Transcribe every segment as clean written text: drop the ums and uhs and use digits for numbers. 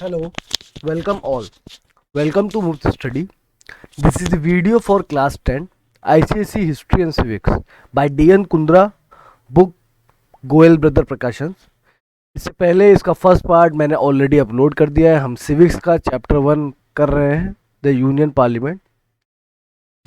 Hello, welcome all. Welcome to Move to Study. This is the video for class 10 ICSE History and Civics by DN Kundra, book Goyal brother प्रकाशन। इससे पहले इसका first part मैंने already upload कर दिया है। हम सिविक्स का चैप्टर 1 कर रहे हैं, द यूनियन पार्लियामेंट।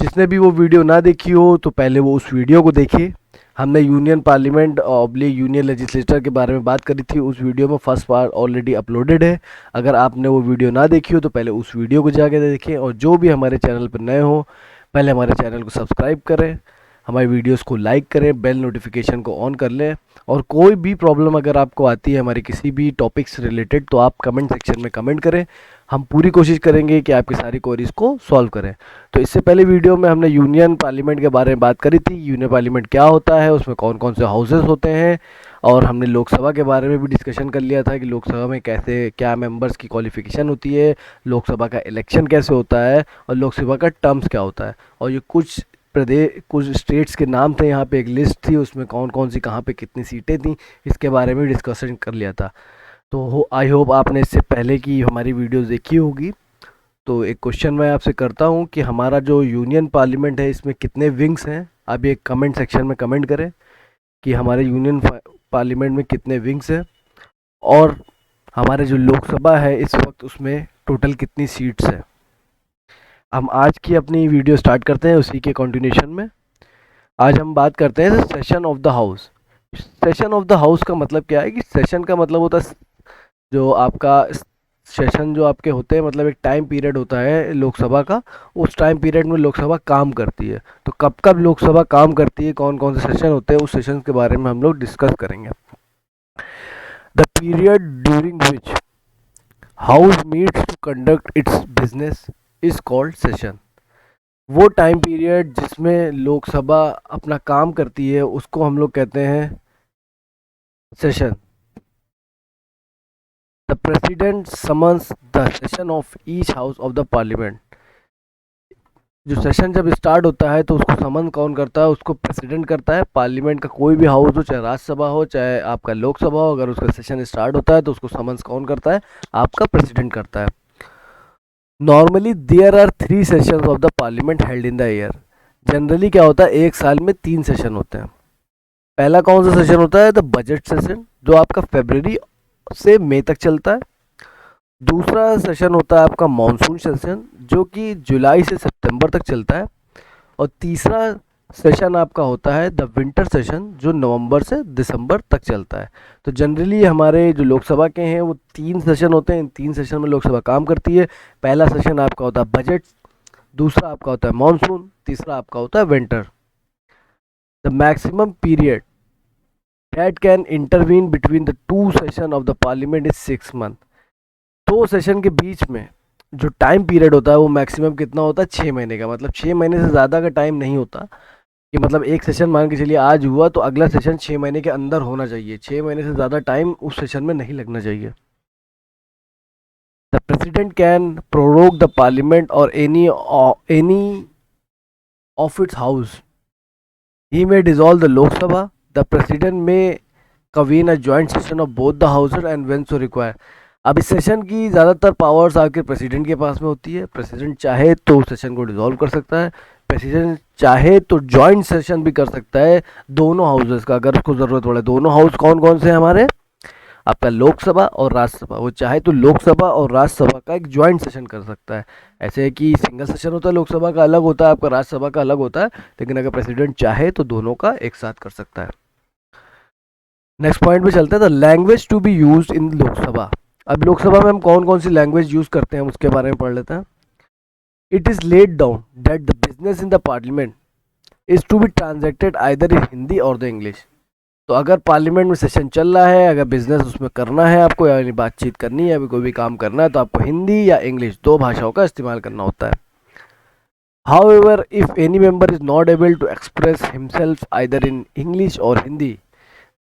जिसने भी वो वीडियो ना देखी हो तो पहले वो उस वीडियो को देखिए। हमने union parliament oblique union legislature के बारे में बात करी थी, उस वीडियो में फर्स्ट पार्ट ऑलरेडी अपलोडेड है। अगर आपने वो वीडियो ना देखी हो तो पहले उस वीडियो को जाके देखें, और जो भी हमारे चैनल पर नए हो पहले हमारे चैनल को सब्सक्राइब करें, हमारी वीडियोस को लाइक करें, बेल नोटिफिकेशन को ऑन कर लें। और कोई भी प्रॉब्लम अगर आपको आती है हमारे किसी भी टॉपिक से रिलेटेड तो आप कमेंट सेक्शन में कमेंट करें। हम पूरी कोशिश करेंगे कि आपकी सारी क्वेरीज को सॉल्व करें। तो इससे पहले वीडियो में हमने यूनियन पार्लियामेंट के बारे में बात करी थी। यूनियन पार्लियामेंट क्या होता है, उसमें कौन कौन से हाउसेस होते हैं, और हमने लोकसभा के बारे में भी डिस्कशन कर लिया था कि लोकसभा में कैसे क्या मेंबर्स की क्वालिफिकेशन होती है, लोकसभा का इलेक्शन कैसे होता है, और लोकसभा का टर्म्स क्या होता है। और ये कुछ स्टेट्स के नाम थे, यहाँ पे एक लिस्ट थी, उसमें कौन कौन सी कहाँ पे कितनी सीटें थी, इसके बारे में डिस्कशन कर लिया था। तो आई होप आपने इससे पहले की हमारी वीडियोस देखी होगी। तो एक क्वेश्चन मैं आपसे करता हूँ कि हमारा जो यूनियन पार्लियामेंट है इसमें कितने विंग्स हैं। आप एक कमेंट सेक्शन में कमेंट करें कि हमारे यूनियन पार्लियामेंट में कितने विंग्स हैं, और हमारे जो लोकसभा है इस वक्त उसमें टोटल कितनी सीट्स हैं। हम आज की अपनी वीडियो स्टार्ट करते हैं उसी के कंटिन्यूशन में। आज हम बात करते हैं session of the house. Session of the house का मतलब क्या है कि सेशन का मतलब होता है जो आपका सेशन जो आपके होते हैं, मतलब एक टाइम पीरियड होता है लोकसभा का। उस टाइम पीरियड में लोकसभा काम करती है। तो कब कब लोकसभा काम करती है, कौन कौन से सेशन होते हैं, उस सेशन के बारे में हम लोग डिस्कस करेंगे। The period during which house meets to conduct its business is called session. वो टाइम पीरियड जिसमें लोकसभा अपना काम करती है उसको हम लोग कहते हैं session. The president summons the session of each house of the parliament. जो सेशन जब स्टार्ट होता है तो उसको समन कौन करता है, उसको प्रेसिडेंट करता है। पार्लियामेंट का कोई भी हाउस हो, चाहे राज्यसभा हो चाहे आपका लोकसभा हो, अगर उसका सेशन स्टार्ट होता है तो उसको समन्स कौन करता है, आपका प्रेसिडेंट करता है। Normally there are 3 sessions of the parliament held in the year. Generally क्या होता है, एक साल में 3 सेशन होते हैं। पहला कौन सा सेशन होता है, द बजट सेशन, जो आपका फरवरी से मई तक चलता है। दूसरा सेशन होता है आपका मानसून सेशन, जो कि जुलाई से सितंबर तक चलता है। और तीसरा सेशन आपका होता है द विंटर सेशन, जो नवंबर से दिसंबर तक चलता है। तो जनरली हमारे जो लोकसभा के हैं वो 3 सेशन होते हैं। इन 3 सेशन में लोकसभा काम करती है। पहला सेशन आपका होता है बजट, दूसरा आपका होता है मानसून, तीसरा आपका होता है winter. The maximum period that can intervene between the two session of the parliament is 6 month। 2 session के बीच में जो टाइम पीरियड होता है वो मैक्सिमम कितना होता है, 6 महीने का। मतलब 6 महीने से ज़्यादा का टाइम नहीं होता कि मतलब एक सेशन मान के चलिए आज हुआ तो अगला सेशन 6 महीने के अंदर होना चाहिए। 6 महीने से ज़्यादा टाइम उस सेशन में नहीं लगना चाहिए। The president can prorogue the parliament और any of its house. He may dissolve the Lok Sabha. The president may convene a joint session of both the houses and when so require। अब इस session की ज़्यादातर powers आपके president के पास में होती है। प्रेसिडेंट चाहे तो सेशन को डिसॉल्व कर सकता है, प्रेसिडेंट चाहे तो जॉइंट सेशन भी कर सकता है दोनों हाउसेस का, अगर उसको ज़रूरत पड़े। दोनों हाउस कौन कौन से हैं हमारे, आपका लोकसभा और राज्यसभा। वो चाहे तो लोकसभा और राज्यसभा का एक जॉइंट सेशन कर सकता है। ऐसे है कि सिंगल सेशन होता है, लोकसभा का अलग होता है, आपका राज्यसभा का अलग होता है, लेकिन अगर प्रेसिडेंट चाहे तो दोनों का एक साथ कर सकता है। नेक्स्ट पॉइंट पे चलते हैं, the language to be use in Lok Sabha. अब लोकसभा में हम कौन कौन सी लैंग्वेज यूज करते हैं उसके बारे में पढ़ लेते हैं। It is laid down that the business in the parliament is to be transacted either in Hindi और द इंग्लिश। तो अगर पार्लियामेंट में सेशन चल रहा है, अगर बिजनेस उसमें करना है आपको, यानी बातचीत करनी है, अभी कोई भी काम करना है, तो आपको हिंदी या इंग्लिश 2 भाषाओं का इस्तेमाल करना होता है। However, if any member is not able to express himself either in English or Hindi,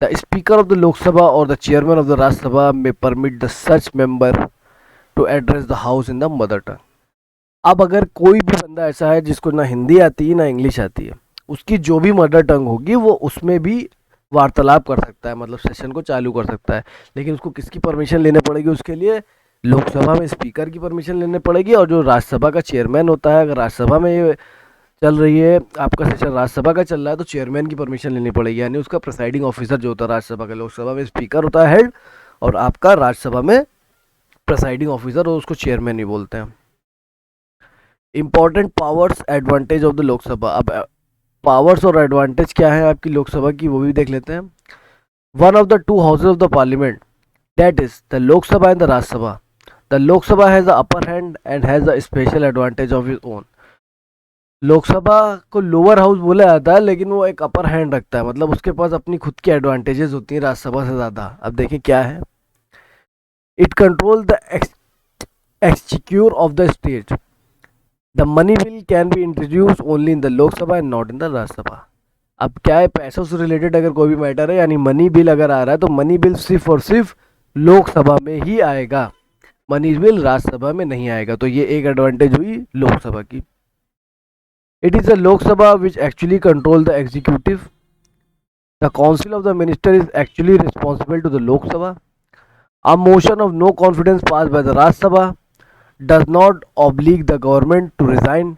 the Speaker of the Lok Sabha or the Chairman of the Rajya Sabha may permit the such member to address the House in the mother tongue। अब अगर कोई भी बंदा ऐसा है जिसको ना हिंदी आती है ना इंग्लिश आती है, उसकी जो भी मदर टंग होगी वो उसमें भी वार्तालाप कर सकता है, मतलब सेशन को चालू कर सकता है। लेकिन उसको किसकी परमिशन लेने पड़ेगी उसके लिए, लोकसभा में स्पीकर की परमिशन लेने पड़ेगी, और जो राज्यसभा का चेयरमैन होता है, अगर राज्यसभा में ये चल रही है, आपका सेशन राज्यसभा का चल रहा है, तो चेयरमैन की परमिशन लेनी पड़ेगी, यानी उसका प्रिसाइडिंग ऑफिसर जो होता है राज्यसभा का। लोकसभा में स्पीकर होता है हेड, और आपका राज्यसभा में प्रिसाइडिंग ऑफिसर, और उसको चेयरमैन ही बोलते हैं। Important powers advantage of the Lok Sabha. अब पावर्स और एडवांटेज क्या है आपकी लोकसभा की, वो भी देख लेते हैं। One of the two houses of the parliament, that is the Lok Sabha and the Rajya Sabha. The Lok Sabha has the upper hand and has the special advantage of its own. Lok Sabha को लोअर हाउस बोला जाता है, लेकिन वो एक अपर हैंड रखता है, मतलब उसके पास अपनी खुद की एडवांटेजेस होती हैं राज्यसभा से ज़्यादा। अब देखें क्या है। It control the exchequer of the state. The money bill can be introduce only in the Lok Sabha and not in the Rajya Sabha. अब क्या है, पैसों से रिलेटेड अगर कोई भी मैटर है, यानी मनी बिल अगर आ रहा है, तो मनी बिल सिर्फ और सिर्फ लोकसभा में ही आएगा, मनी बिल राज्यसभा में नहीं आएगा। तो ये एक एडवांटेज हुई लोकसभा की। It is the Lok Sabha which actually control the executive. The Council of the Minister is actually responsible to the Lok Sabha. A motion of no confidence passed by the Raj Sabha does not oblige the government to resign,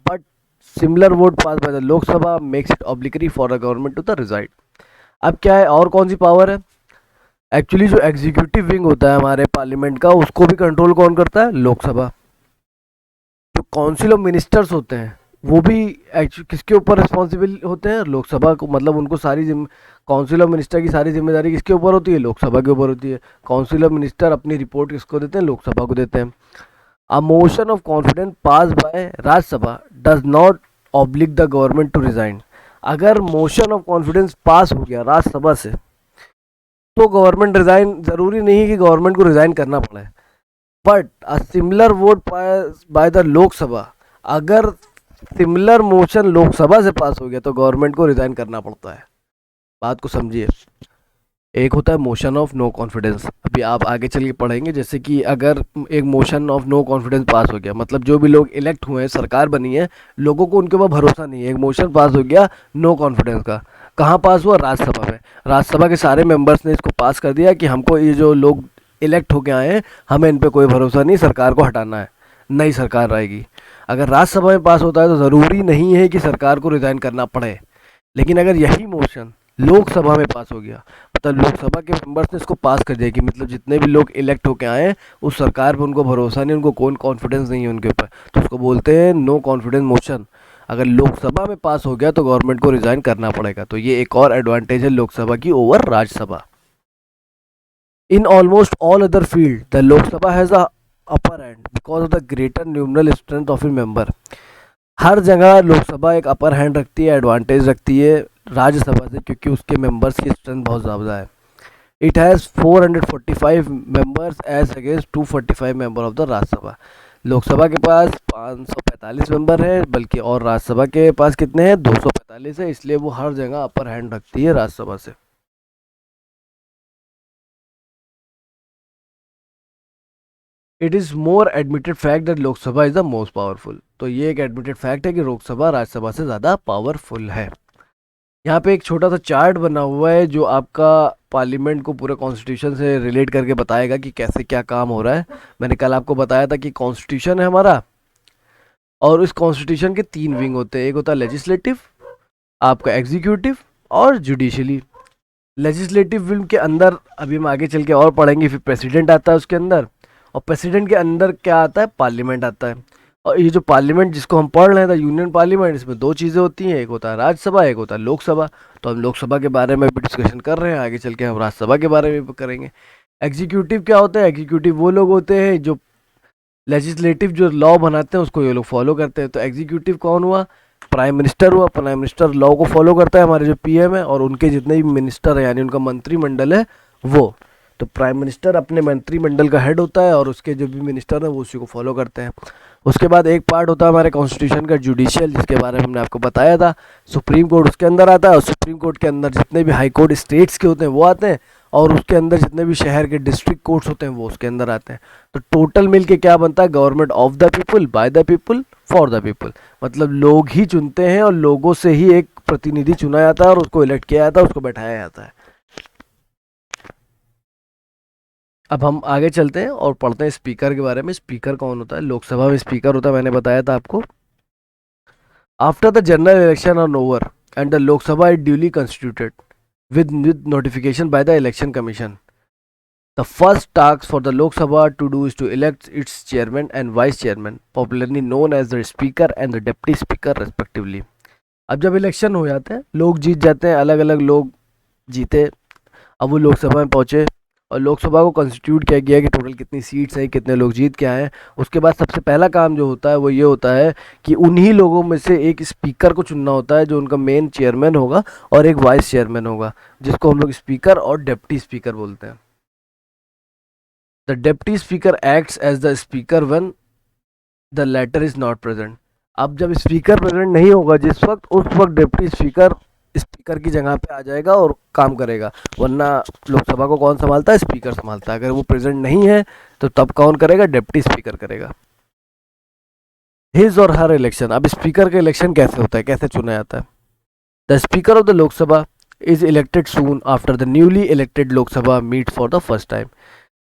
but similar vote passed by the Lok Sabha makes it obligatory for the government to the resign. अब क्या है, और कौन सी power है? Actually जो executive wing होता है हमारे पार्लियामेंट का, उसको भी कंट्रोल कौन करता है? लोकसभा। जो काउंसिल ऑफ मिनिस्टर्स होते हैं, वो भी किसके ऊपर रिस्पॉन्सिबल होते हैं? लोकसभा को, मतलब उनको सारी काउंसिल ऑफ मिनिस्टर की सारी जिम्मेदारी किसके ऊपर होती है? लोकसभा के ऊपर होती है। काउंसिल ऑफ मिनिस्टर अपनी रिपोर्ट किसको देते हैं? लोकसभा को देते हैं। A motion of confidence pass by Rajya Sabha does not oblige the government to resign. अगर मोशन ऑफ कॉन्फिडेंस पास हो गया राज्यसभा से, तो गवर्नमेंट रिजाइन, जरूरी नहीं है कि गवर्नमेंट को रिजाइन करना पड़े, but a similar vote pass by the Lok Sabha, अगर सिमिलर मोशन लोकसभा से पास हो गया तो गवर्नमेंट को रिजाइन करना पड़ता है। बात को समझिए। एक होता है मोशन ऑफ नो कॉन्फिडेंस, अभी आप आगे चल के पढ़ेंगे, जैसे कि अगर एक motion of no confidence pass हो गया, मतलब जो भी लोग इलेक्ट हुए हैं, सरकार बनी है, लोगों को उनके ऊपर भरोसा नहीं है, एक मोशन पास हो गया नो कॉन्फिडेंस का। कहाँ पास हुआ? राज्यसभा में। राज्यसभा के सारे मेंबर्स ने इसको पास कर दिया कि हमको ये जो लोग इलेक्ट होके आए हैं, हमें इन पर कोई भरोसा नहीं, सरकार को हटाना है, नई सरकार आएगी। अगर राज्यसभा में पास होता है तो ज़रूरी नहीं है कि सरकार को रिज़ाइन करना पड़े, लेकिन अगर यही मोशन लोकसभा में पास हो गया, मतलब लोकसभा के मेंबर्स ने इसको पास कर दिया कि मतलब जितने भी लोग इलेक्ट होके आए हैं, उस सरकार पर उनको भरोसा नहीं, उनको कोई कॉन्फिडेंस नहीं है उनके ऊपर, तो उसको बोलते हैं नो कॉन्फिडेंस मोशन। अगर लोकसभा में पास हो गया तो गवर्नमेंट को रिज़ाइन करना पड़ेगा। तो ये एक और एडवांटेज है लोकसभा की over Rajya Sabha. In almost all other field the Lok Sabha has a upper hand because of the greater numeral strength of a member. हर जगह लोकसभा एक अपर हैंड रखती है, एडवांटेज रखती है राज्यसभा से, क्योंकि उसके मेंबर्स की स्ट्रेंथ बहुत ज़्यादा है। It has 445 members as against 245 member of the Rajya Sabha. Lok Sabha के पास 545 मेंबर है, बल्कि और राज्यसभा के पास कितने हैं? 245 है, इसलिए वो हर जगह अपर हैंड रखती है राज्यसभा से। It is more admitted fact that Lok Sabha is the most powerful. तो ये एक एडमिटेड फैक्ट है कि लोकसभा राज्यसभा से ज़्यादा पावरफुल है। यहाँ पे एक छोटा सा चार्ट बना हुआ है जो आपका पार्लियामेंट को पूरे कॉन्स्टिट्यूशन से रिलेट करके बताएगा कि कैसे क्या काम हो रहा है। मैंने कल आपको बताया था कि कॉन्स्टिट्यूशन है हमारा, और इस कॉन्स्टिट्यूशन के 3 विंग होते हैं। एक होता है लेजिस्लेटिव, आपका एग्जीक्यूटिव, और जुडिशली। लेजिस्लेटिव विंग के अंदर अभी हम आगे चल के और पढ़ेंगे, फिर प्रेसिडेंट आता है उसके अंदर, और प्रेसिडेंट के अंदर क्या आता है? पार्लियामेंट आता है। और ये जो पार्लियामेंट जिसको हम पढ़ रहे हैं, यूनियन पार्लियामेंट, इसमें 2 चीज़ें होती हैं, एक होता है राज्यसभा, एक होता है लोकसभा। तो हम लोकसभा के बारे में भी डिस्कशन कर रहे हैं, आगे चल के हम राज्यसभा के बारे में भी करेंगे। एग्जीक्यूटिव क्या होता है? एग्जीक्यूटिव वो लोग होते हैं जो लेजिस्लेटिव जो लॉ बनाते हैं उसको ये लोग फॉलो करते हैं। तो एग्जीक्यूटिव कौन हुआ? प्राइम मिनिस्टर हुआ। प्राइम मिनिस्टर लॉ को फॉलो करता है, हमारे जो पीएम है, और उनके जितने भी मिनिस्टर हैं, यानी उनका मंत्रिमंडल है वो। तो प्राइम मिनिस्टर अपने मंत्रिमंडल का हेड होता है, और उसके जो भी मिनिस्टर हैं वो उसी को फॉलो करते हैं। उसके बाद एक पार्ट होता है हमारे कॉन्स्टिट्यूशन का जुडिशियल, जिसके बारे में हमने आपको बताया था। सुप्रीम कोर्ट उसके अंदर आता है, और सुप्रीम कोर्ट के अंदर जितने भी हाई कोर्ट स्टेट्स के होते हैं वो आते हैं, और उसके अंदर जितने भी शहर के डिस्ट्रिक्ट कोर्ट्स होते हैं वो उसके अंदर आते हैं। तो टोटल मिल के क्या बनता है? Government of the people, by the people, for the people. मतलब लोग ही चुनते हैं, और लोगों से ही एक प्रतिनिधि चुना जाता है, और उसको इलेक्ट किया जाता है, उसको बैठाया जाता है। अब हम आगे चलते हैं और पढ़ते हैं स्पीकर के बारे में। स्पीकर कौन होता है? लोकसभा में स्पीकर होता है, मैंने बताया था आपको। After the general election are over and the Lok Sabha is duly constituted with notification by the election commission, the first task for the Lok Sabha to do is to elect its chairman and vice chairman, popularly known as the speaker and the deputy speaker respectively. अब जब election हो जाते हैं, लोग जीत जाते हैं, अलग अलग लोग जीते, अब वो लोकसभा में पहुंचे और लोकसभा को कॉन्स्टिट्यूट किया गया कि टोटल कितनी सीट्स हैं, कितने लोग जीत के आए हैं। उसके बाद सबसे पहला काम जो होता है वो ये होता है कि उन्हीं लोगों में से एक स्पीकर को चुनना होता है जो उनका मेन चेयरमैन होगा और एक वाइस चेयरमैन होगा, जिसको हम लोग स्पीकर और डिप्टी स्पीकर बोलते हैं। The deputy speaker acts as the speaker when the latter is not present. अब जब स्पीकर प्रेजेंट नहीं होगा जिस वक्त, उस वक्त डिप्टी स्पीकर स्पीकर की जगह पे आ जाएगा और काम करेगा, वरना लोकसभा को कौन संभालता है? स्पीकर संभालता है। अगर वो प्रेजेंट नहीं है तो तब कौन करेगा? डिप्टी स्पीकर करेगा। हिज और हर इलेक्शन। अब स्पीकर का इलेक्शन कैसे होता है, कैसे चुना जाता है? The speaker of the Lok Sabha is elected soon after the newly elected Lok Sabha meet for the first time.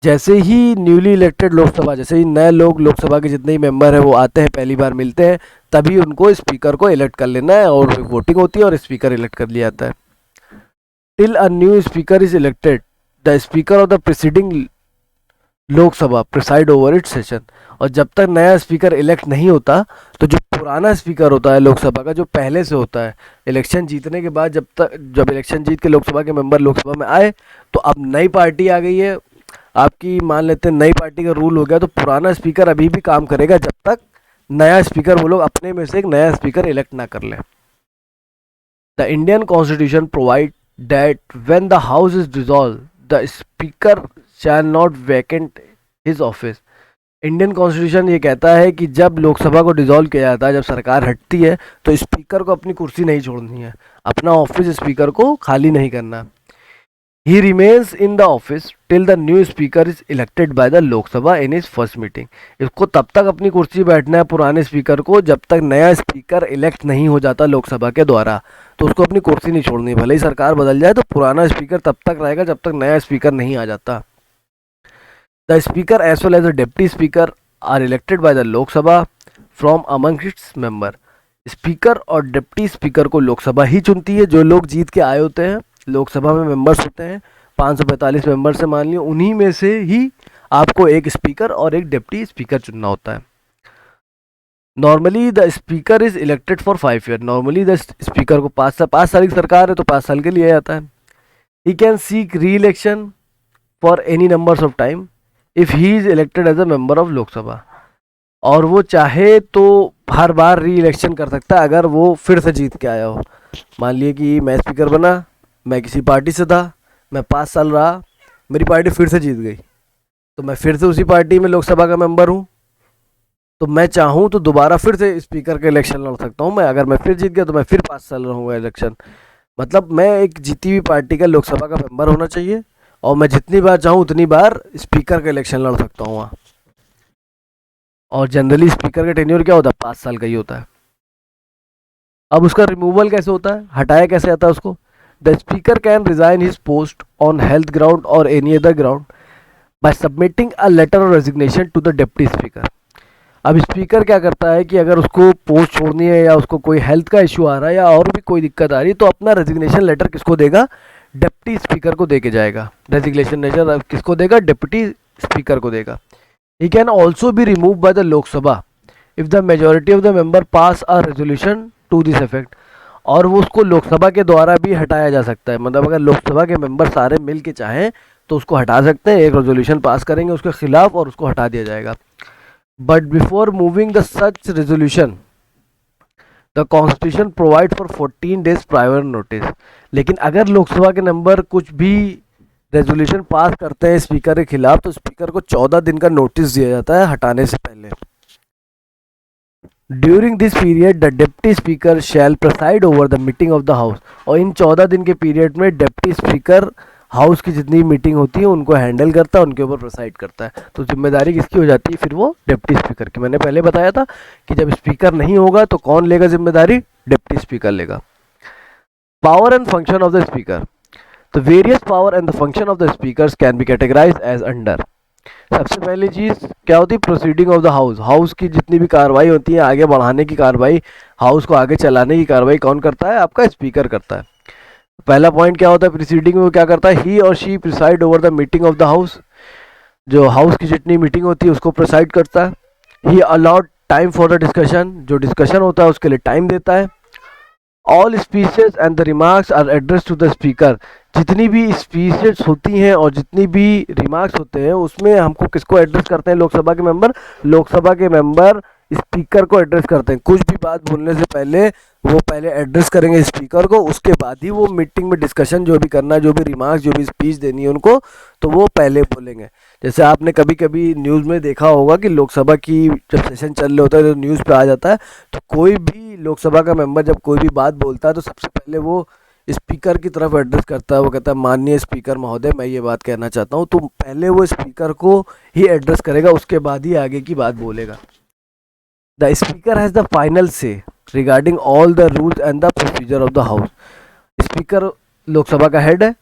जैसे ही न्यूली इलेक्टेड लोकसभा, जैसे ही नए लोग लोकसभा के जितने ही मेंबर हैं वो आते हैं, पहली बार मिलते हैं, तभी उनको स्पीकर को इलेक्ट कर लेना है और वोटिंग होती है और स्पीकर इलेक्ट कर लिया जाता है। Till a new speaker is elected the speaker of the preceding Lok Sabha preside over it's session. और जब तक नया स्पीकर इलेक्ट नहीं होता तो जो पुराना स्पीकर होता है लोकसभा का, जो पहले से होता है, इलेक्शन जीतने के बाद, जब इलेक्शन जीत के लोकसभा के मेंबर लोकसभा में आए तो अब नई पार्टी आ गई है आपकी, मान लेते हैं नई पार्टी का रूल हो गया, तो पुराना स्पीकर अभी भी काम करेगा जब तक नया स्पीकर, वो लोग अपने में से एक नया स्पीकर इलेक्ट ना कर ले। The Indian constitution provide that when the house is dissolve the speaker shall not vacant his office. Indian constitution ये कहता है कि जब लोकसभा को डिसॉल्व किया जाता है, जब सरकार हटती है, तो स्पीकर को अपनी कुर्सी नहीं छोड़नी है, अपना ऑफिस स्पीकर को खाली नहीं करना। He remains in the office till the new speaker is elected by the Lok Sabha in his first meeting. इसको तब तक अपनी कुर्सी बैठना है पुराने स्पीकर को जब तक नया स्पीकर इलेक्ट नहीं हो जाता लोकसभा के द्वारा, तो उसको अपनी कुर्सी नहीं छोड़नी। भले ही सरकार बदल जाए तो पुराना स्पीकर तब तक रहेगा जब तक नया स्पीकर नहीं आ जाता। The speaker as well as the deputy speaker are elected by the Lok Sabha from among its member. Speaker और डिप्टी स्पीकर को लोकसभा ही चुनती है, जो लोग जीत के आए होते हैं, लोकसभा में मेंबर्स होते हैं 545 मेंबर से, मान लियो, उन्हीं में से ही आपको एक स्पीकर और एक डिप्टी स्पीकर चुनना होता है। Normally the speaker is elected for 5 year. Normally the speaker को 5 साल की सरकार है तो 5 साल के लिए जाता है। He can seek re election for any numbers of time if he is elected as a member of Lok Sabha. और वो चाहे तो हर बार री इलेक्शन कर सकता है अगर वो फिर से जीत के आया हो। मान लिए कि मैं स्पीकर बना, मैं किसी पार्टी से था, मैं 5 साल रहा, मेरी पार्टी फिर से जीत गई, तो मैं फिर से उसी पार्टी में लोकसभा का मेंबर हूँ, तो मैं चाहूँ तो दोबारा फिर से स्पीकर का इलेक्शन लड़ सकता हूँ। मैं अगर मैं फिर जीत गया तो मैं फिर 5 साल रहूँगा इलेक्शन। मतलब मैं एक जीती हुई पार्टी का लोकसभा का मेंबर होना चाहिए और मैं जितनी बार चाहूँ उतनी बार स्पीकर का इलेक्शन लड़ सकता हूँ वहाँ। और जनरली स्पीकर का टेन्योर क्या होता है? 5 साल का ही होता है। अब उसका रिमूवल कैसे होता है, हटाया कैसे जाता है उसको? The speaker can resign his post on health ground और any other ground by submitting a letter of resignation to the deputy speaker. अब स्पीकर क्या करता है कि अगर उसको पोस्ट छोड़नी है या उसको कोई हेल्थ का इशू आ रहा है या और भी कोई दिक्कत आ रही है, तो अपना रेजिग्नेशन लेटर किसको देगा? डिप्टी स्पीकर को दे के जाएगा। रेजिग्नेशन लेटर किसको देगा? डिप्टी स्पीकर को देगा। He can also be removed by the Lok Sabha if the majority of the member pass a resolution to this effect। और वो उसको लोकसभा के द्वारा भी हटाया जा सकता है। मतलब अगर लोकसभा के मेंबर सारे मिल के चाहें तो उसको हटा सकते हैं, एक रेजोल्यूशन पास करेंगे उसके खिलाफ और उसको हटा दिया जाएगा। But before moving the such resolution the constitution provide for 14 days prior notice. लेकिन अगर लोकसभा के नंबर कुछ भी रेजोल्यूशन पास करते हैं स्पीकर के खिलाफ तो स्पीकर को 14 दिन का नोटिस दिया जाता है हटाने से पहले। During this period the deputy speaker shall preside over the meeting of the house. और इन 14 दिन के पीरियड में डिप्टी स्पीकर हाउस की जितनी मीटिंग होती है उनको हैंडल करता है, उनके ऊपर प्रेसाइड करता है। तो जिम्मेदारी किसकी हो जाती है फिर? वो डिप्टी स्पीकर की। मैंने पहले बताया था कि जब स्पीकर नहीं होगा तो कौन लेगा जिम्मेदारी? डिप्टी स्पीकर लेगा। Power and function of the speaker. The various power and the function of the speakers can be categorise as under. सबसे पहली चीज़ क्या होती है, proceeding of the house. House की जितनी भी कार्रवाई होती है, आगे बढ़ाने की कार्रवाई, हाउस को आगे चलाने की कार्रवाई कौन करता है, आपका स्पीकर करता है। पहला पॉइंट क्या होता है, प्रीसीडिंग में वो क्या करता है, ही और she preside over the meeting of the house. जो हाउस की जितनी मीटिंग होती है उसको प्रिसाइड करता है। He allot time for the discussion, जो डिस्कशन होता है उसके लिए टाइम देता है। All speeches and the remarks are address to the speaker. जितनी भी स्पीचेस होती हैं और जितनी भी रिमार्क्स होते हैं उसमें हमको किसको एड्रेस करते हैं, लोकसभा के मेंबर। लोकसभा के मेंबर स्पीकर को एड्रेस करते हैं। कुछ भी बात बोलने से पहले वो पहले एड्रेस करेंगे स्पीकर को, उसके बाद ही वो मीटिंग में डिस्कशन जो भी करना है, जो भी रिमार्क्स, जो भी स्पीच देनी है उनको, तो वो पहले बोलेंगे। जैसे आपने कभी कभी न्यूज़ में देखा होगा कि लोकसभा की जब सेशन चल रहे होता है तो न्यूज़ पे आ जाता है, तो कोई भी लोकसभा का मेंबर जब कोई भी बात बोलता है तो सबसे पहले वो स्पीकर की तरफ एड्रेस करता है। वो कहता है, माननीय स्पीकर महोदय, मैं ये बात कहना चाहता हूँ। तो पहले वो स्पीकर को ही एड्रेस करेगा, उसके बाद ही आगे की बात बोलेगा। The speaker has the final say regarding all the rules and the procedure of the house. Speaker Lok Sabha का हेड है,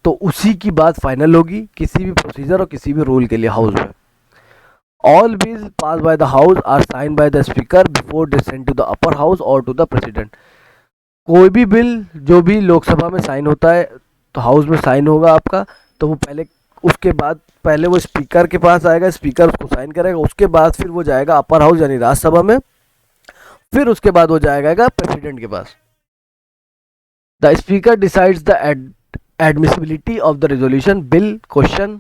तो उसी की बात फाइनल होगी किसी भी प्रोसीजर और किसी भी रूल के लिए हाउस में। All bills pass by the house are sign by the speaker before they send to the upper house और टू द प्रेसिडेंट। कोई भी बिल जो भी लोकसभा में साइन होता है तो हाउस में साइन होगा आपका, तो वो पहले, उसके बाद पहले वो स्पीकर के पास आएगा, स्पीकर उसको साइन करेगा, उसके बाद फिर वो जाएगा अपर हाउस यानी राज्यसभा में, फिर उसके बाद वो जाएगा प्रेसिडेंट के पास। The speaker decides the admissibility of the resolution bill question.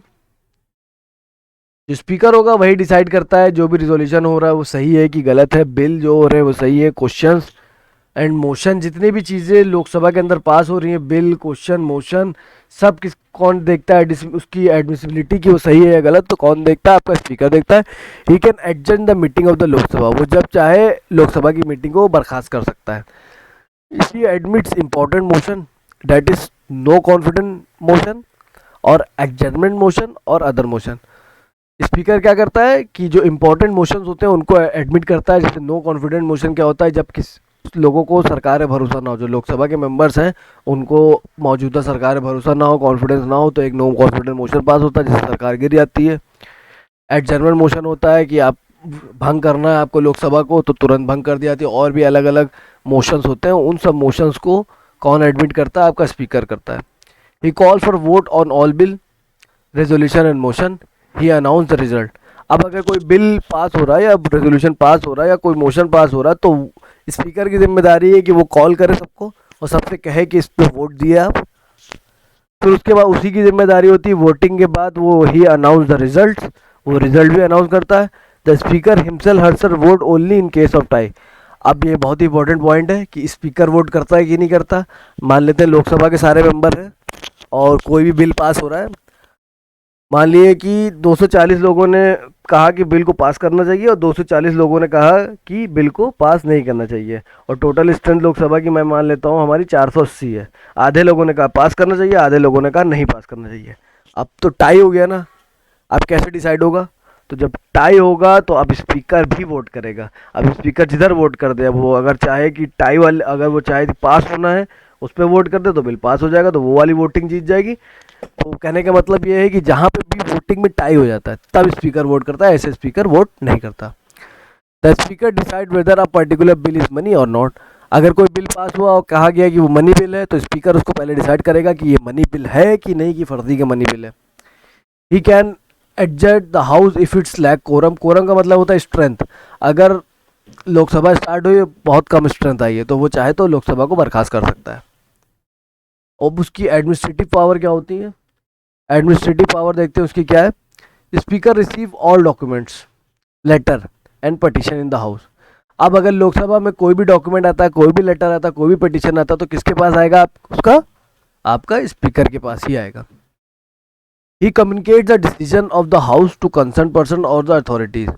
जो स्पीकर होगा वही डिसाइड करता है जो भी रिजोल्यूशन हो रहा है वो सही है कि गलत है, बिल जो हो रहे हैं वो सही है, क्वेश्चंस एंड मोशन, जितनी भी चीज़ें लोकसभा के अंदर पास हो रही हैं, बिल, क्वेश्चन, मोशन, सब कौन देखता है उसकी एडमिसिबिलिटी की वो सही है या गलत, तो कौन देखता है, आपका स्पीकर देखता है। He can adjourn the meeting of the Lok Sabha, वो जब चाहे लोकसभा की मीटिंग को बर्खास्त कर सकता है। इसी admits important motion that is no confident motion और एडजर्नमेंट मोशन और अदर मोशन। स्पीकर क्या करता है कि जो इंपॉर्टेंट मोशंस होते हैं उनको एडमिट करता है। जैसे नो कॉन्फिडेंट मोशन क्या होता है, जब किस लोगों को सरकार पे भरोसा ना हो, जो लोकसभा के मेंबर्स हैं उनको मौजूदा सरकार पे भरोसा ना हो, कॉन्फिडेंस ना हो, तो एक नो कॉन्फिडेंट मोशन पास होता है जिससे सरकार गिर जाती है। एडजर्नमेंट मोशन होता है कि आप भंग करना है आपको लोकसभा को, तो तुरंत भंग कर दी जाती है। और भी अलग अलग मोशंस होते हैं, उन सब मोशंस को कौन एडमिट करता है, आपका स्पीकर करता है। He call for vote on all bill, resolution and motion, he announce the result. अब अगर कोई बिल पास हो रहा है या रेजोल्यूशन पास हो रहा है या कोई मोशन पास हो रहा है तो स्पीकर की जिम्मेदारी है कि वो कॉल करे सबको और सबसे कहे कि इस पर वोट दिए आप। फिर उसके बाद उसी की जिम्मेदारी होती है वोटिंग के बाद वो ही अनाउंस द रिजल्ट, वो रिजल्ट भी अनाउंस करता है। The speaker himself herself vote only in case of tie. अब ये बहुत ही इंपॉर्टेंट पॉइंट है कि स्पीकर वोट करता है कि नहीं करता। मान लेते हैं लोकसभा के सारे मेंबर हैं और कोई भी बिल पास हो रहा है, मान लिए कि 240 लोगों ने कहा कि बिल को पास करना चाहिए और 240 लोगों ने कहा कि बिल को पास नहीं करना चाहिए, और टोटल स्ट्रेंथ लोकसभा की मैं मान लेता हूँ हमारी 480 है। आधे लोगों ने कहा पास करना चाहिए, आधे लोगों ने कहा नहीं पास करना चाहिए। अब तो टाई हो गया ना, अब कैसे डिसाइड होगा, तो जब टाई होगा तो अब स्पीकर भी वोट करेगा। अब स्पीकर जिधर वोट कर दे, अब वो अगर चाहे कि टाई वाले, अगर वो चाहे कि पास होना है उस पर वोट कर दे तो बिल पास हो जाएगा, तो वो वाली वोटिंग जीत जाएगी। तो कहने का मतलब ये है कि जहाँ पे भी वोटिंग में टाई हो जाता है तब स्पीकर वोट करता है, ऐसे स्पीकर वोट नहीं करता। The speaker decide whether a particular bill is money और नॉट। अगर कोई बिल पास हुआ और कहा गया कि वो मनी बिल है तो स्पीकर उसको पहले डिसाइड करेगा कि ये मनी बिल है कि नहीं, कि फर्जी का मनी बिल है। He can adjust the house if its lack quorum. Quorum का मतलब होता है स्ट्रेंथ। अगर लोकसभा स्टार्ट हुई, बहुत कम स्ट्रेंथ आई है, तो वो चाहे तो लोकसभा को बर्खास्त कर सकता है। अब उसकी एडमिनिस्ट्रेटिव पावर क्या होती है, एडमिनिस्ट्रेटिव पावर देखते हैं उसकी क्या है। Speaker receive all documents, letter and petition in the house. अब अगर लोकसभा में कोई भी डॉक्यूमेंट आता है, कोई भी लेटर आता है, कोई भी पटिशन आता है, तो किसके पास आएगा, उसका आपका स्पीकर के पास ही आएगा। He communicate the decision of the house to concern person और द अथॉरिटीज।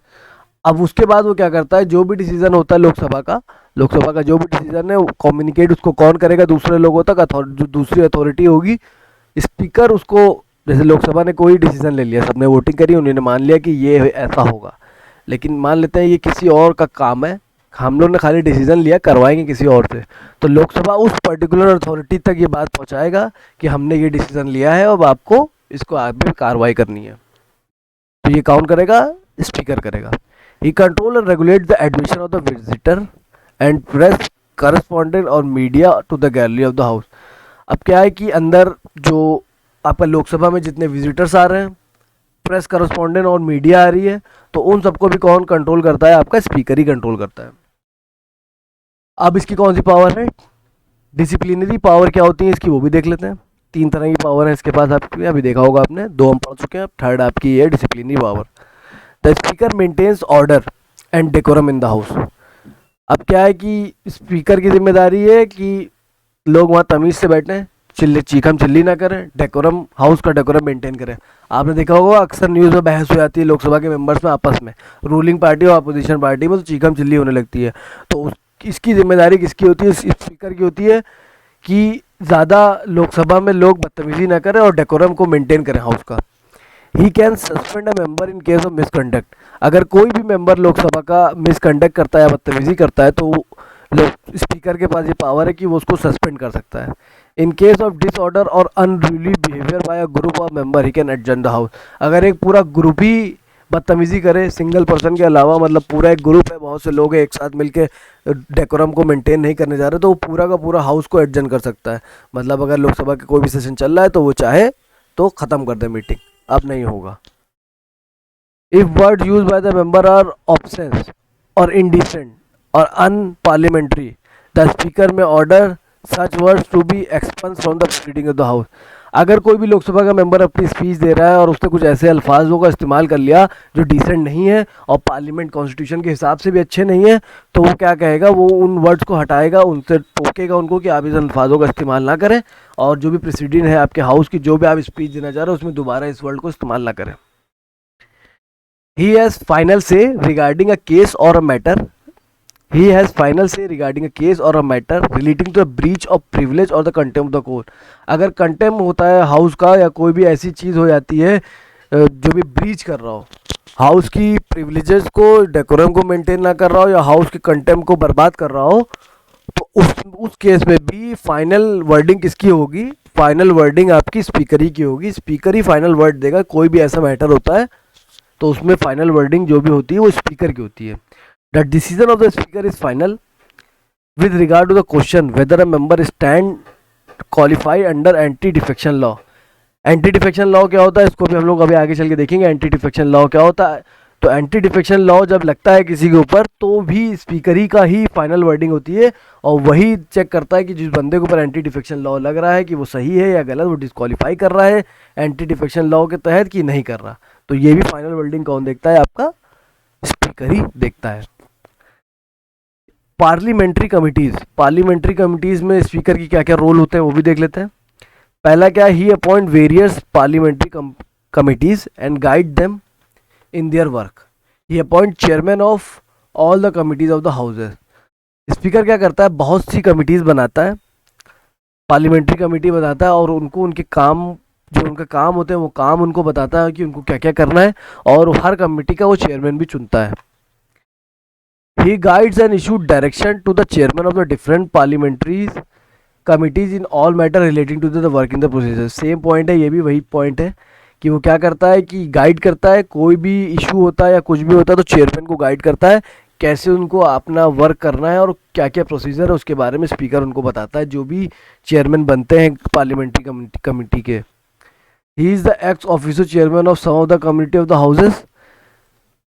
अब उसके बाद वो क्या करता है, जो भी डिसीजन होता है लोकसभा का जो भी डिसीजन है वो कम्युनिकेट उसको कौन करेगा, दूसरे लोगों तक, जो दूसरी अथॉरिटी होगी। स्पीकर उसको, जैसे लोकसभा ने कोई डिसीजन ले लिया, सबने वोटिंग करी, उन्होंने मान लिया कि ये ऐसा होगा, लेकिन मान लेते हैं ये किसी और का काम है, हम लोग ने खाली डिसीजन लिया, करवाएंगे किसी और से, तो लोकसभा उस पर्टिकुलर अथॉरिटी तक ये बात पहुंचाएगा कि हमने ये डिसीजन लिया है, अब आपको इसको आगे कार्रवाई करनी है। तो ये कौन करेगा? स्पीकर करेगा। He control and regulate the admission of the visitor and press correspondent और media to the gallery of the house. अब क्या है कि अंदर जो आपका लोकसभा में जितने विजिटर्स आ रहे हैं, प्रेस करस्पॉन्डेंट और मीडिया आ रही है, तो उन सबको भी कौन कंट्रोल करता है? आपका स्पीकर ही कंट्रोल करता है। अब इसकी कौन सी पावर है? डिसिप्लिनरी पावर क्या होती है इसकी, वो भी देख लेते हैं। 3 तरह की पावर है इसके पास, आपने अभी देखा होगा, आपने 2 हम पढ़ चुके हैं, थर्ड आपकी है disciplinary power. The speaker maintains order and decorum in the house. अब क्या है कि स्पीकर की जिम्मेदारी है कि लोग वहाँ तमीज़ से बैठें, चीखम चिल्ली ना करें, डेकोरम, हाउस का डेकोरम मेंटेन करें। आपने देखा होगा अक्सर न्यूज़ में बहस हो जाती है लोकसभा के मेंबर्स में आपस में, रूलिंग पार्टी और अपोजिशन पार्टी में, तो चीखम चिल्ली होने लगती है। तो इसकी जिम्मेदारी किसकी होती है? स्पीकर की होती है कि ज़्यादा लोकसभा में लोग बदतमीजी ना करें और डेकोरम को मेंटेन करें हाउस का। He can suspend a member in case of misconduct. अगर कोई भी मेंबर लोकसभा का मिसकंडक्ट करता है या बदतमीजी करता है, तो स्पीकर के पास ये पावर है कि वो उसको सस्पेंड कर सकता है। इन केस ऑफ डिसऑर्डर और unruly behaviour by a group of member, he can adjourn the house. अगर एक पूरा ग्रुप ही बदतमीजी करे, सिंगल पर्सन के अलावा, मतलब पूरा एक ग्रुप है, बहुत से लोग हैं एक साथ मिलके डेकोरम को मेंटेन नहीं करने जा रहे, तो वो पूरा का पूरा हाउस को एडजर्न कर सकता है। मतलब अगर लोकसभा का कोई भी सेशन चल रहा है तो वो चाहे तो ख़त्म कर दे मीटिंग, अब नहीं होगा। If word use by the member are obscene और इनडिसेंट और unparliamentary, the speaker may order such words to be expunge from the proceeding of the house. अगर कोई भी लोकसभा का मेंबर अपनी स्पीच दे रहा है और उसने कुछ ऐसे अल्फाजों का इस्तेमाल कर लिया जो डिसेंट नहीं है और पार्लियामेंट कॉन्स्टिट्यूशन के हिसाब से भी अच्छे नहीं है, तो वो क्या कहेगा? वो उन वर्ड्स को हटाएगा, उनसे टोकेगा उनको कि आप इस अल्फाजों का इस्तेमाल ना करें, और जो भी प्रोसीडिंग है आपके हाउस की, जो भी आप स्पीच देना चाह रहे हो, उसमें दोबारा इस वर्ड को इस्तेमाल ना करें। He has final say regarding a case और a matter. He has final say regarding a case or a matter relating to a breach of privilege or the contempt of the court। अगर contemp होता है house का या कोई भी ऐसी चीज़ हो जाती है जो भी ब्रीच कर रहा हो, हाउस की प्रिविलेजेस को, डेकोरम को मेंटेन ना कर रहा हो, या हाउस के कंटेम्प को बर्बाद कर रहा हो, तो उस केस में भी फाइनल वर्डिंग किसकी होगी? फाइनल वर्डिंग आपकी स्पीकर ही की होगी। स्पीकर ही फाइनल वर्ड देगा। कोई भी ऐसा मैटर होता है तो उसमें फाइनल वर्डिंग जो भी होती है वो स्पीकर की होती है। The decision of the speaker is final with regard to the question whether a member stand qualify under anti-defection law। Anti defection law क्या होता है, इसको भी हम लोग अभी आगे चल के देखेंगे। एंटी डिफेक्शन लॉ क्या होता है? तो एंटी डिफेक्शन लॉ जब लगता है किसी के ऊपर, तो भी स्पीकर ही का ही फाइनल वर्डिंग होती है, और वही चेक करता है कि जिस बंदे के ऊपर एंटी डिफेक्शन लॉ लग रहा है कि वो सही है या गलत, वो डिस्क्वालीफाई कर रहा है एंटी डिफेक्शन लॉ के तहत कि नहीं कर रहा। तो ये भी फाइनल वर्डिंग कौन देखता है? आपका स्पीकर ही देखता है। पार्लियामेंट्री कमिटीज़ में स्पीकर की क्या क्या रोल होते हैं वो भी देख लेते हैं। पहला क्या है? He appoint various parliamentary committees and guide them in their work. He appoint chairman of all the committees of the houses. Speaker क्या करता है? बहुत सी कमिटीज़ बनाता है, पार्लियामेंट्री कमेटी बनाता है, और उनको उनके काम, जो उनका काम होते हैं वो काम उनको बताता है कि उनको क्या क्या करना है, और हर कमेटी का वो चेयरमैन भी चुनता है। He guides and issues direction to the chairman of the different parliamentary committees in all matter relating to the work in the procedure। Same point है, ये भी वही पॉइंट है कि वो क्या करता है कि गाइड करता है। कोई भी इशू होता है या कुछ भी होता है तो चेयरमैन को गाइड करता है कैसे उनको अपना वर्क करना है और क्या क्या प्रोसीजर है उसके बारे में स्पीकर उनको बताता है, जो भी चेयरमैन बनते हैं पार्लियामेंट्री कमेटी के। He is the ex officio chairman of some of the committee of the houses.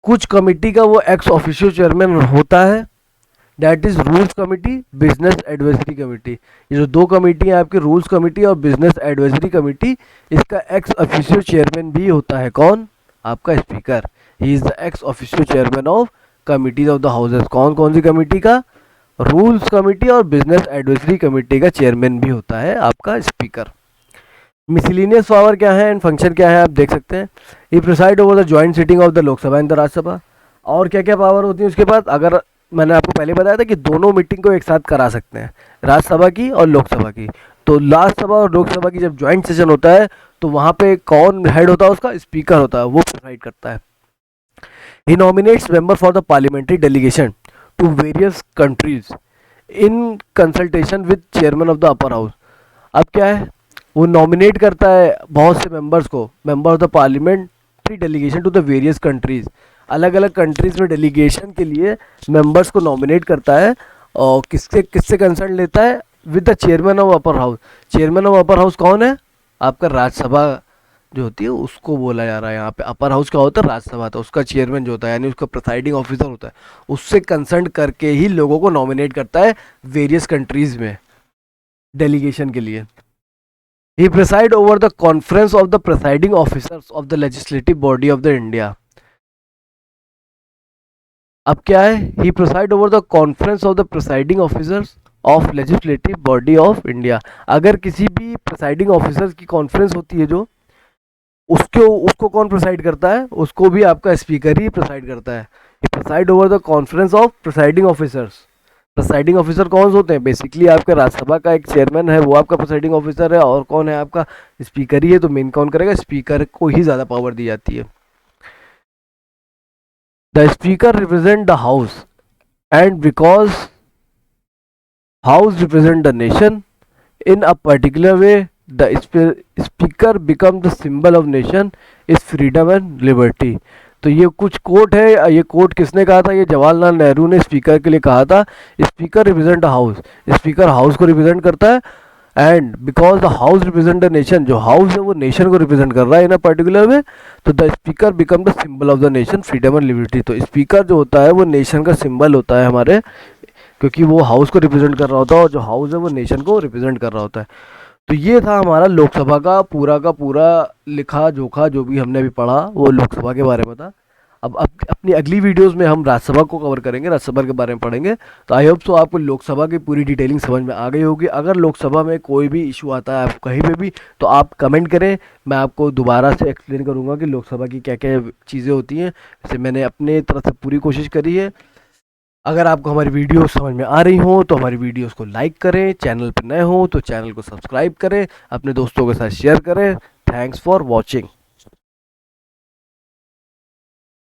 कुछ कमेटी का वो एक्स ऑफिशियल चेयरमैन होता है, that is rules committee, business advisory committee. ये जो 2 कमेटी हैं आपकी, रूल्स कमेटी और बिजनेस एडवाइजरी कमेटी, इसका एक्स ऑफिशियल चेयरमैन भी होता है कौन? आपका speaker. He is the ex officio chairman of committees of the houses. कौन कौन सी कमेटी का? रूल्स कमेटी और बिजनेस एडवाइजरी कमेटी का चेयरमैन भी होता है आपका स्पीकर। मिसलिनियस पावर क्या है एंड फंक्शन क्या है आप देख सकते हैं। ये preside over the joint sitting of the Lok Sabha and the Rajya Sabha. और क्या क्या पावर होती है उसके पास? अगर मैंने आपको पहले बताया था कि दोनों मीटिंग को एक साथ करा सकते हैं, राज्यसभा की और लोकसभा की। तो राज्यसभा और लोकसभा की जब जॉइंट सेशन होता है तो वहाँ पे कौन हेड होता है? उसका स्पीकर होता है, वो प्रिसाइड करता है। He nominates member for the parliamentary delegation to various countries in consultation with chairman of the upper house. अब क्या है, वो नॉमिनेट करता है बहुत से मेंबर्स को, member of the parliamentary delegation to the various countries, अलग अलग कंट्रीज में डेलीगेशन के लिए मेंबर्स को नॉमिनेट करता है। और किससे किससे कंसर्न लेता है, with the chairman of upper house. Chairman of upper house कौन है, आपका राज्यसभा जो होती है उसको बोला जा रहा है यहाँ पे। अपर हाउस क्या होता है, राज्यसभा होता है, उसका चेयरमैन जो होता है यानी उसका प्रिसाइडिंग ऑफिसर होता है, उससे कंसर्न करके ही लोगों को नॉमिनेट करता है वेरियस कंट्रीज में डेलीगेशन के लिए। He preside over the conference of the presiding officers of the legislative body of the India. अब क्या है, he preside over the conference of the presiding officers of legislative body of India. अगर किसी भी presiding officers की conference होती है जो, उसको कौन प्रिसाइड करता है, उसको भी आपका स्पीकर ही प्रिसाइड करता है। He preside over the conference of presiding officers. Presiding officer कौन से होते हैं, बेसिकली आपके राज्यसभा का एक चेयरमैन है, वो आपका प्रिसाइडिंग ऑफिसर है, और कौन है आपका स्पीकर ही है। तो मेन कौन करेगा, स्पीकर को ही ज़्यादा पावर दी जाती है। The speaker represent the house and because house represent the nation in a particular way, the speaker become the symbol of nation is freedom and liberty। तो ये कुछ कोट है, ये कोट किसने कहा था, ये जवाहरलाल नेहरू ने स्पीकर के लिए कहा था। Speaker represent house, speaker house को रिप्रेजेंट करता है, and because the house represent the nation, जो हाउस है वो नेशन को रिप्रेजेंट कर रहा है इन अ पर्टिकुलर वे, तो the speaker become the symbol of the nation freedom and liberty. तो स्पीकर जो होता है वो नेशन का सिंबल होता है हमारे, क्योंकि वो हाउस को रिप्रेजेंट कर रहा होता है, और जो हाउस है वो नेशन को रिप्रेजेंट कर रहा होता है। तो ये था हमारा लोकसभा का पूरा लिखा जोखा, जो भी हमने अभी पढ़ा वो लोकसभा के बारे में था। अब अपनी अगली वीडियोस में हम राज्यसभा को कवर करेंगे, राज्यसभा के बारे में पढ़ेंगे। तो आई होप सो आपको लोकसभा की पूरी डिटेलिंग समझ में आ गई होगी। अगर लोकसभा में कोई भी इशू आता है आपको कहीं पे भी, तो आप कमेंट करें, मैं आपको दोबारा से एक्सप्लेन करूँगा कि लोकसभा की क्या क्या चीज़ें होती हैं। जैसे मैंने अपने तरफ से पूरी कोशिश करी है। अगर आपको हमारी वीडियो समझ में आ रही हो तो हमारी वीडियोस को लाइक करें, चैनल पर नए हो तो चैनल को सब्सक्राइब करें, अपने दोस्तों के साथ शेयर करें। Thanks for watching.